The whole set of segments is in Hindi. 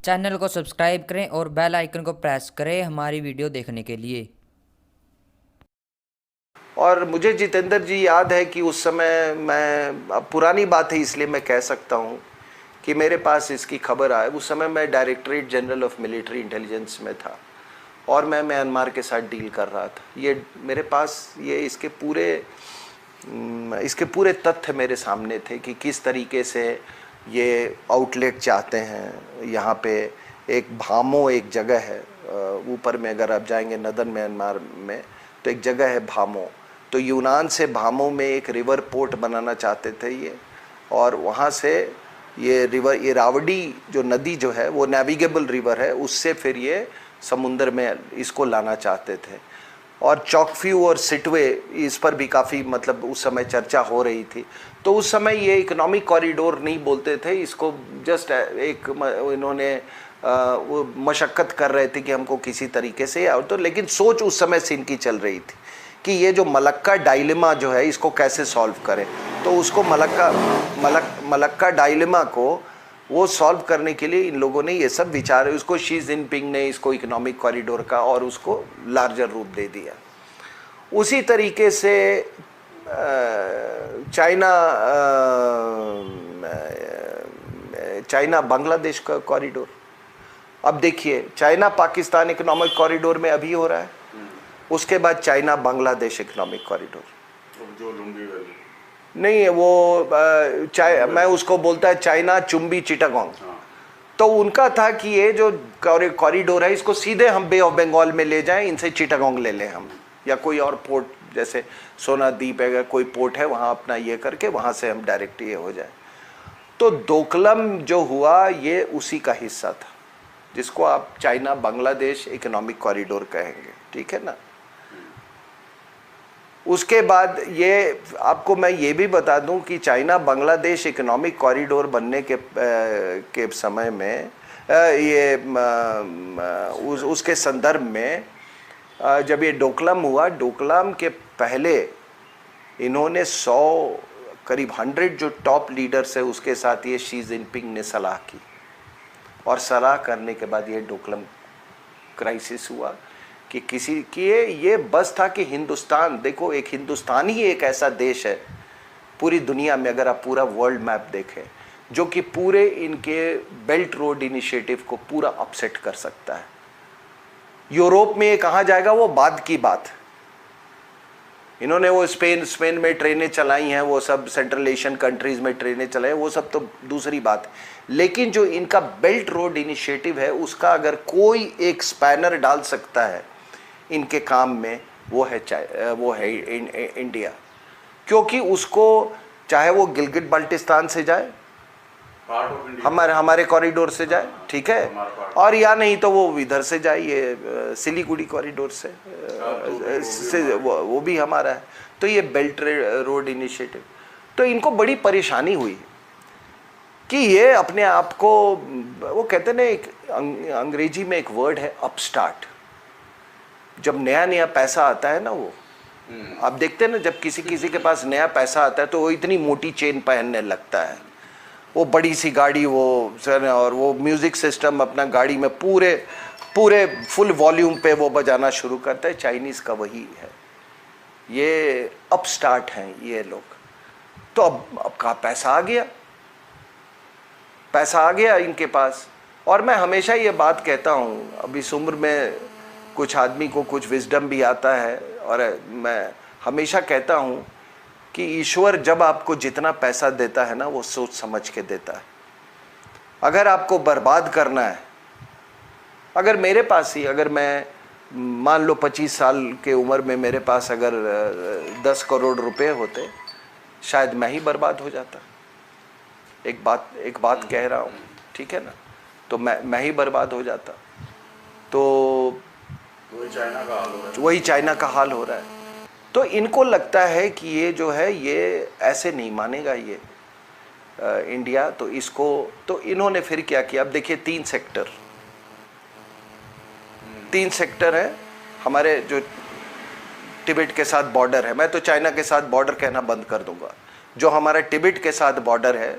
चैनल को सब्सक्राइब करें और बेल आइकन को प्रेस करें हमारी वीडियो देखने के लिए। और मुझे जितेंद्र जी याद है कि उस समय मैं, अब पुरानी बात है इसलिए मैं कह सकता हूँ कि मेरे पास इसकी खबर आए। उस समय मैं directorate general of military intelligence में था और मैं म्यांमार के साथ डील कर रहा था। ये मेरे पास ये इसके पूरे तथ्य मेरे सामने थे कि किस तरीके से ये आउटलेट चाहते हैं। यहाँ पे एक भामो एक जगह है, ऊपर में अगर आप जाएंगे नदन म्यांमार में तो एक जगह है भामो। तो यूनान से भामो में एक रिवर पोर्ट बनाना चाहते थे ये, और वहाँ से ये रिवर, ये रावडी जो नदी जो है वो नेविगेबल रिवर है, उससे फिर ये समुद्र में इसको लाना चाहते थे। और चॉकफ्यू और सिटवे इस पर भी काफ़ी मतलब उस समय चर्चा हो रही थी। तो उस समय ये इकोनॉमिक कॉरिडोर नहीं बोलते थे इसको, जस्ट एक इन्होंने वो मशक्क़त कर रहे थे कि हमको किसी तरीके से, और तो लेकिन सोच उस समय से इनकी चल रही थी कि ये जो मलक्का डायलेमा जो है इसको कैसे सॉल्व करें। तो उसको मलक्का डायलेमा को वो सॉल्व करने के लिए इन लोगों ने ये सब विचार, उसको शी जिनपिंग ने इसको इकोनॉमिक कॉरिडोर का और उसको लार्जर रूप दे दिया। उसी तरीके से चाइना बांग्लादेश का कॉरिडोर, अब देखिए चाइना पाकिस्तान इकोनॉमिक कॉरिडोर में अभी हो रहा है, उसके बाद चाइना बांग्लादेश इकोनॉमिक कॉरिडोर जो लुंगी वैली नहीं है वो मैं उसको बोलता है चाइना चुम्बी चिटागोंग। तो उनका था कि ये जो कॉरिडोर है इसको सीधे हम बे ऑफ बंगाल में ले जाएं, इनसे चिटागोंग ले लें हम, या कोई और पोर्ट जैसे सोना द्वीप है, कोई पोर्ट है वहाँ अपना ये करके वहाँ से हम डायरेक्ट ये हो जाए। तो डोकलम जो हुआ ये उसी का हिस्सा था, जिसको आप चाइना बांग्लादेश इकोनॉमिक कॉरिडोर कहेंगे, ठीक है ना। उसके बाद ये आपको मैं ये भी बता दूं कि चाइना बांग्लादेश इकोनॉमिक कॉरिडोर बनने के समय में उसके संदर्भ में जब ये डोकलाम हुआ, डोकलाम के पहले इन्होंने करीब 100 जो टॉप लीडर्स है उसके साथ ये शी जिनपिंग ने सलाह की, और सलाह करने के बाद ये डोकलाम क्राइसिस हुआ कि किसी कि ये बस था कि हिंदुस्तान, देखो एक हिंदुस्तान ही एक ऐसा देश है पूरी दुनिया में, अगर आप पूरा वर्ल्ड मैप देखें, जो कि पूरे इनके बेल्ट रोड इनिशिएटिव को पूरा अपसेट कर सकता है। यूरोप में ये कहाँ जाएगा वो बाद की बात, इन्होंने वो स्पेन में ट्रेनें चलाई हैं, वो सब सेंट्रल एशियन कंट्रीज में ट्रेनें चलाई, वो सब तो दूसरी बात। लेकिन जो इनका बेल्ट रोड इनिशिएटिव है उसका अगर कोई एक स्पैनर डाल सकता है इनके काम में, वो है इंडिया। क्योंकि उसको चाहे वो गिलगित बाल्टिस्तान से जाए, हमारे कॉरिडोर से जाए, ठीक है, और या नहीं तो वो इधर से जाए, ये सिलीगुड़ी कॉरिडोर से वो भी हमारा है। तो ये बेल्ट रोड इनिशिएटिव, तो इनको बड़ी परेशानी हुई कि ये अपने आप को, वो कहते ना एक अंग्रेजी में एक वर्ड है अपस्टार्ट, जब नया नया पैसा आता है ना, वो आप देखते हैं ना, जब किसी के पास नया पैसा आता है तो वो इतनी मोटी चेन पहनने लगता है, वो बड़ी सी गाड़ी वो सर, और वो म्यूज़िक सिस्टम अपना गाड़ी में पूरे फुल वॉल्यूम पे वो बजाना शुरू करता है। चाइनीज़ का वही है, ये अपस्टार्ट हैं ये लोग। तो अब कहाँ पैसा आ गया इनके पास। और मैं हमेशा ये बात कहता हूँ, अब इस उम्र में कुछ आदमी को कुछ विजडम भी आता है, और मैं हमेशा कहता हूँ कि ईश्वर जब आपको जितना पैसा देता है ना, वो सोच समझ के देता है। अगर आपको बर्बाद करना है, अगर मेरे पास ही, अगर मैं मान लो 25 साल के उम्र में मेरे पास अगर 10 करोड़ रुपए होते, शायद मैं ही बर्बाद हो जाता। एक बात कह रहा हूँ, ठीक है ना, तो मैं ही बर्बाद हो जाता। तो वही चाइना का हाल हो रहा है। तो इनको लगता है कि ये जो है ये ऐसे नहीं मानेगा ये इंडिया, तो इसको, तो इन्होंने फिर क्या किया। अब देखिए 3 सेक्टर है हमारे, जो तिब्बत के साथ बॉर्डर है, मैं तो चाइना के साथ बॉर्डर कहना बंद कर दूंगा, जो हमारा तिब्बत के साथ बॉर्डर है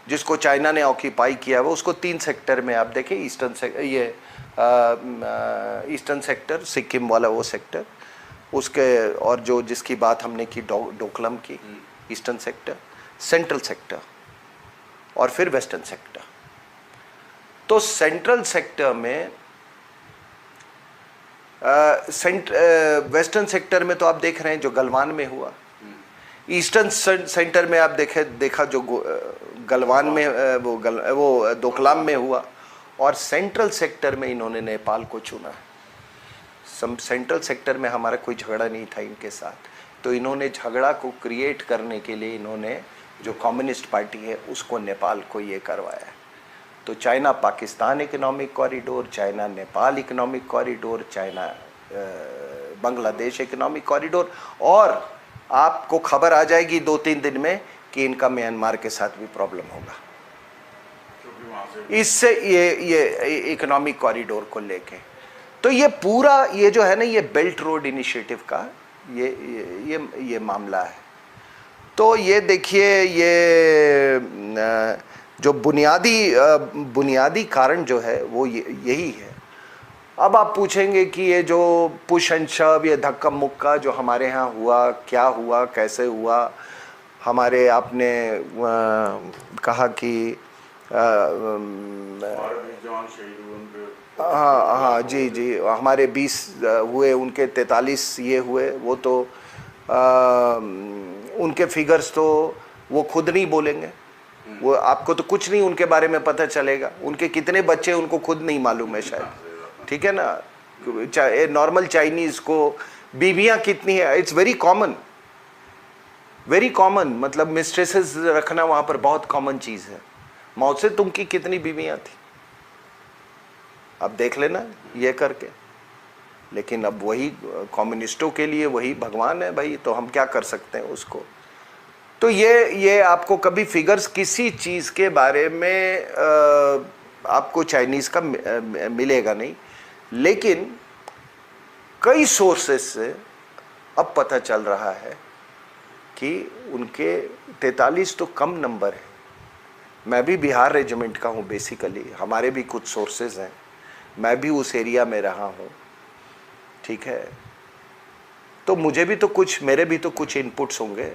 जिसको चाइना ने ऑक्यूपाई किया हुआ, उसको 3 सेक्टर में आप देखें, ईस्टर्न सेक्टर, सिक्किम वाला वो सेक्टर, उसके और जो जिसकी बात हमने की डोकलम की, ईस्टर्न सेक्टर, सेंट्रल सेक्टर और फिर वेस्टर्न सेक्टर। तो सेंट्रल सेक्टर में वेस्टर्न सेक्टर में तो आप देख रहे हैं जो गलवान में हुआ, ईस्टर्न सेंटर में आप देखा जो गलवान में वो डोकलाम में हुआ, और सेंट्रल सेक्टर में इन्होंने नेपाल को चुना है। सेंट्रल सेक्टर में हमारा कोई झगड़ा नहीं था इनके साथ, तो इन्होंने झगड़ा को क्रिएट करने के लिए इन्होंने जो कम्युनिस्ट पार्टी है उसको नेपाल को ये करवाया है। तो China Pakistan economic corridor, China Nepal economic corridor, China Bangladesh economic corridor, और आपको खबर आ जाएगी 2-3 दिन में कि इनका म्यांमार के साथ भी प्रॉब्लम होगा, इससे ये इकोनॉमिक कॉरिडोर को लेके। तो ये पूरा ये जो है ना, ये बेल्ट रोड इनिशिएटिव का ये मामला है। तो ये देखिए, ये जो बुनियादी कारण जो है वो यही है। अब आप पूछेंगे कि ये जो पुश एंड शव, ये धक्का मुक्का जो हमारे यहाँ हुआ, क्या हुआ, कैसे हुआ, हमारे आपने कहा कि हाँ जी, हमारे 20 हुए, उनके 43 ये हुए, वो तो उनके फिगर्स तो वो खुद नहीं बोलेंगे, वो आपको तो कुछ नहीं उनके बारे में पता चलेगा, उनके कितने बच्चे उनको खुद नहीं मालूम है शायद, ठीक है ना। नॉर्मल चाइनीज को बीवियां कितनी है, इट्स वेरी कॉमन, मतलब मिस्ट्रेसेस रखना वहां पर बहुत कॉमन चीज है। माओ से तुंग की कितनी बीवियां थी अब देख लेना ये करके। लेकिन अब वही कम्युनिस्टों के लिए वही भगवान है भाई, तो हम क्या कर सकते हैं उसको। तो ये आपको कभी फिगर्स किसी चीज़ के बारे में आपको चाइनीज़ का मिलेगा नहीं, लेकिन कई सोर्सेस से अब पता चल रहा है कि उनके 43 तो कम नंबर है। मैं भी बिहार रेजिमेंट का हूँ बेसिकली, हमारे भी कुछ सोर्सेज हैं, मैं भी उस एरिया में रहा हूँ, ठीक है। तो मुझे भी तो कुछ, मेरे भी तो कुछ इनपुट्स होंगे।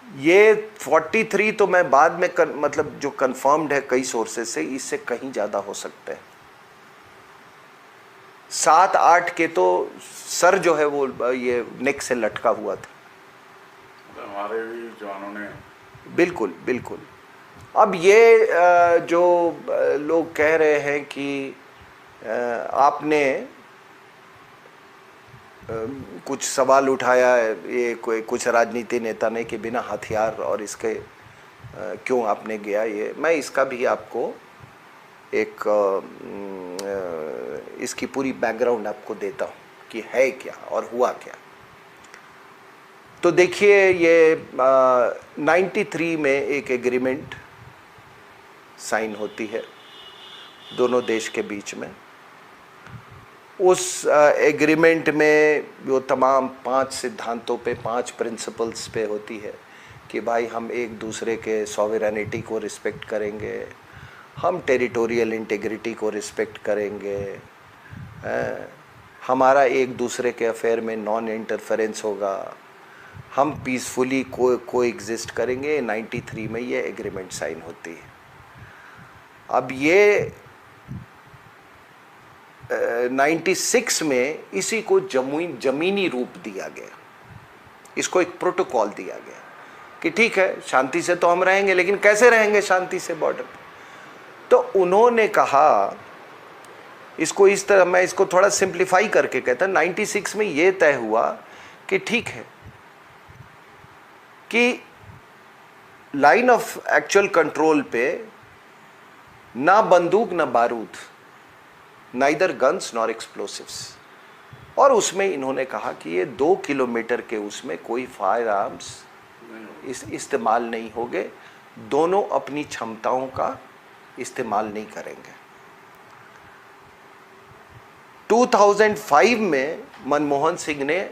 ये 43 तो मैं बाद में मतलब जो कंफर्म्ड है कई सोर्सेज से, इससे कहीं ज़्यादा हो सकते हैं। 7-8 के तो सर जो है वो ये नेक से लटका हुआ था, हमारे भी जवानों ने। बिल्कुल। अब ये जो लोग कह रहे हैं कि आपने कुछ सवाल उठाया है, ये कुछ राजनीति नेता ने, कि बिना हथियार और इसके क्यों आपने गया, ये मैं इसका भी आपको एक इसकी पूरी बैकग्राउंड आपको देता हूँ कि है क्या और हुआ क्या। तो देखिए, ये 93 में एक एग्रीमेंट साइन होती है दोनों देश के बीच में। उस एग्रीमेंट में वो तमाम 5 सिद्धांतों पे, 5 प्रिंसिपल्स पे होती है कि भाई हम एक दूसरे के सॉवरेनिटी को रिस्पेक्ट करेंगे, हम टेरिटोरियल इंटीग्रिटी को रिस्पेक्ट करेंगे, हमारा एक दूसरे के अफेयर में नॉन इंटरफेरेंस होगा, हम पीसफुली को एग्जिस्ट करेंगे। 93 में ये एग्रीमेंट साइन होती है। अब ये 96 में इसी को जमीनी रूप दिया गया, इसको एक प्रोटोकॉल दिया गया कि ठीक है, शांति से तो हम रहेंगे, लेकिन कैसे रहेंगे शांति से बॉर्डर पे। तो उन्होंने कहा, इसको इस तरह, मैं इसको थोड़ा सिंप्लीफाई करके कहता, 96 में ये तय हुआ कि ठीक है कि लाइन ऑफ एक्चुअल कंट्रोल पे ना बंदूक ना बारूद, नाइदर गन्स नॉर एक्सप्लोसिव्स, और उसमें इन्होंने कहा कि ये 2 किलोमीटर के उसमें कोई फायर आर्म्स इस्तेमाल नहीं होंगे, दोनों अपनी क्षमताओं का इस्तेमाल नहीं करेंगे। 2005 में मनमोहन सिंह ने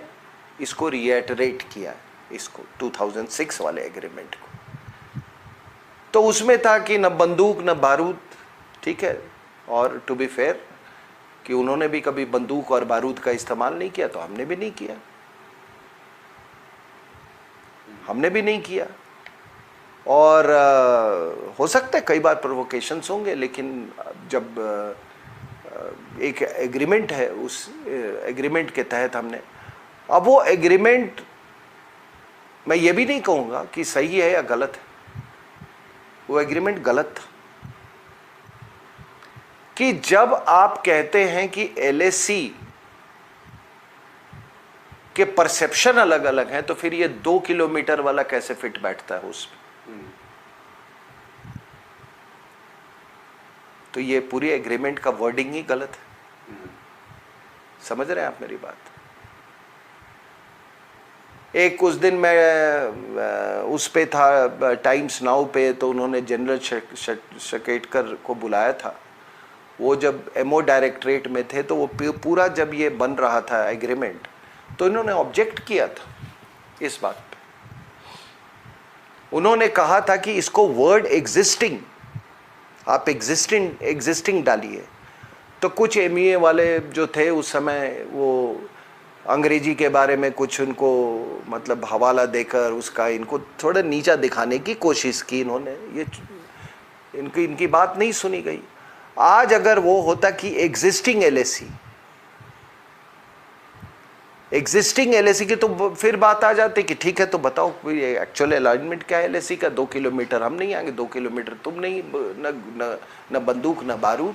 इसको रिएटरेट किया, इसको 2006 वाले एग्रीमेंट को, तो उसमें था कि न बंदूक न बारूद, ठीक है। और टू बी फेयर कि उन्होंने भी कभी बंदूक और बारूद का इस्तेमाल नहीं किया, तो हमने भी नहीं किया, हमने भी नहीं किया। और हो सकता है कई बार प्रोवोकेशंस होंगे, लेकिन जब एक एग्रीमेंट है, उस एग्रीमेंट के तहत हमने, अब वो एग्रीमेंट मैं ये भी नहीं कहूँगा कि सही है या गलत है, वो एग्रीमेंट गलत था। कि जब आप कहते हैं कि एलएसी के परसेप्शन अलग अलग हैं, तो फिर ये 2 किलोमीटर वाला कैसे फिट बैठता है उसमें? तो ये पूरी एग्रीमेंट का वर्डिंग ही गलत है। समझ रहे हैं आप मेरी बात? एक उस दिन मैं उस पे था टाइम्स नाउ पे, तो उन्होंने जनरल शकेटकर को बुलाया था। वो जब एमओ डायरेक्टरेट में थे, तो वो पूरा जब ये बन रहा था एग्रीमेंट, तो इन्होंने ऑब्जेक्ट किया था इस बात पे। उन्होंने कहा था कि इसको वर्ड एग्जिस्टिंग, आप एग्जिस्टिंग डालिए। तो कुछ एमईए वाले जो थे उस समय, वो अंग्रेजी के बारे में कुछ उनको मतलब हवाला देकर उसका इनको थोड़ा नीचा दिखाने की कोशिश की इन्होंने। ये इनकी बात नहीं सुनी गई। आज अगर वो होता कि एग्जिस्टिंग एलएसी की, तो फिर बात आ जाती कि ठीक है, तो बताओ एक्चुअल अलाइनमेंट क्या है एलएसी का? 2 किलोमीटर हम नहीं आएंगे, 2 किलोमीटर तुम नहीं, न बंदूक न बारूद,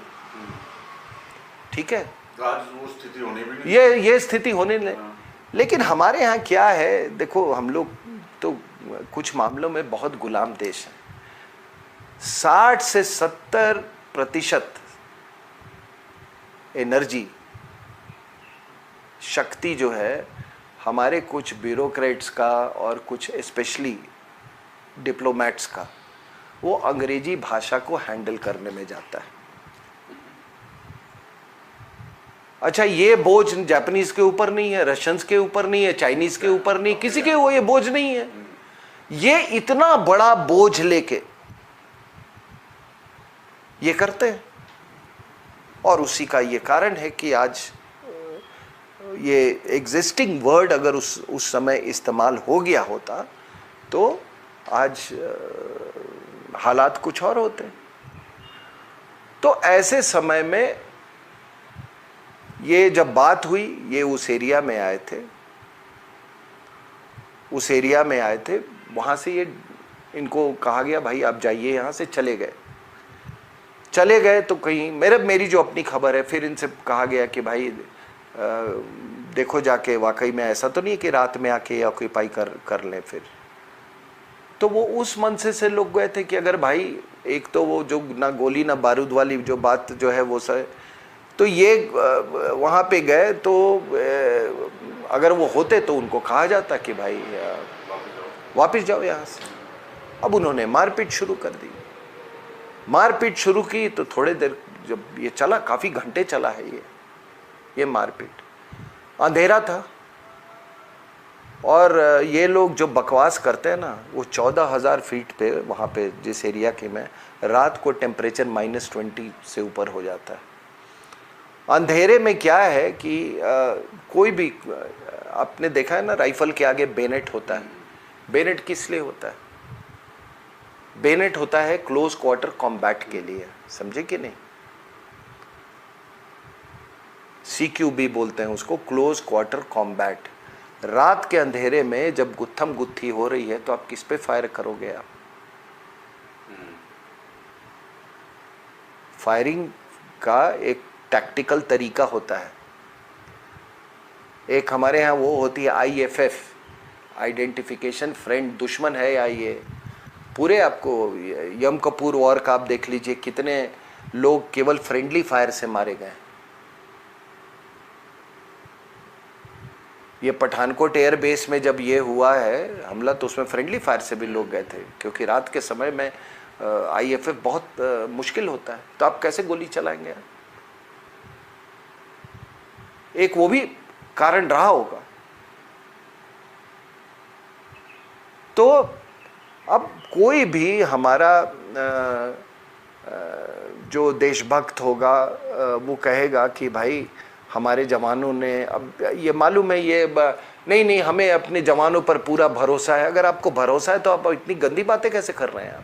ठीक है। आज वो स्थिति होनी भी नहीं, ये स्थिति होने नहीं। लेकिन हमारे यहाँ क्या है, देखो हम लोग तो कुछ मामलों में बहुत गुलाम देश है। 60 से 70% एनर्जी, शक्ति जो है हमारे कुछ ब्यूरोक्रेट्स का और कुछ स्पेशली डिप्लोमेट्स का, वो अंग्रेजी भाषा को हैंडल करने में जाता है। अच्छा, ये बोझ जापानीज के ऊपर नहीं है, रशियंस के ऊपर नहीं है, चाइनीज के ऊपर नहीं, किसी के वो ये बोझ नहीं है। ये इतना बड़ा बोझ लेके ये करते हैं, और उसी का ये कारण है कि आज ये एग्जिस्टिंग वर्ड अगर उस समय इस्तेमाल हो गया होता, तो आज हालात कुछ और होते। तो ऐसे समय में ये जब बात हुई, ये उस एरिया में आए थे, वहाँ से ये इनको कहा गया भाई आप जाइए यहाँ से। चले गए तो कहीं मेरी जो अपनी खबर है, फिर इनसे कहा गया कि भाई देखो जाके वाकई में ऐसा तो नहीं है कि रात में आके ऑक्यूपाई कर लें। फिर तो वो उस मन से लोग गए थे कि अगर भाई एक तो वो जो ना गोली ना बारूद वाली जो बात जो है वो सर, तो ये वहाँ पे गए, तो अगर वो होते तो उनको कहा जाता कि भाई वापस जाओ यहाँ से। अब उन्होंने मारपीट शुरू कर दी। मारपीट शुरू की तो थोड़े देर जब ये चला, काफ़ी घंटे चला है ये मारपीट। अंधेरा था, और ये लोग जो बकवास करते हैं ना, वो 14,000 फीट पे वहाँ पे जिस एरिया के में, रात को टेम्परेचर -20 से ऊपर हो जाता है। अंधेरे में क्या है कि कोई भी, आपने देखा है ना राइफल के आगे बेनेट होता है। बेनेट किस लिए होता है? बेनेट होता है क्लोज क्वार्टर कॉम्बैट के लिए, समझे कि नहीं? CQB बोलते हैं उसको, क्लोज क्वार्टर कॉम्बैट। रात के अंधेरे में जब गुत्थम गुत्थी हो रही है, तो आप किस पे फायर करोगे? आप फायरिंग का एक टैक्टिकल तरीका होता है। एक हमारे यहाँ वो होती है IFF, आइडेंटिफिकेशन फ्रेंड दुश्मन है या ये। पूरे आपको यम कपूर वॉर का आप देख लीजिए, कितने लोग केवल फ्रेंडली फायर से मारे गए। ये पठानकोट एयर बेस में जब ये हुआ है हमला, तो उसमें फ्रेंडली फायर से भी लोग गए थे, क्योंकि रात के समय में IFF बहुत मुश्किल होता है, तो आप कैसे गोली चलाएंगे? एक वो भी कारण रहा होगा। तो अब कोई भी हमारा जो देशभक्त होगा वो कहेगा कि भाई हमारे जवानों ने, अब ये मालूम है ये नहीं हमें अपने जवानों पर पूरा भरोसा है। अगर आपको भरोसा है तो आप इतनी गंदी बातें कैसे कर रहे हैं आप?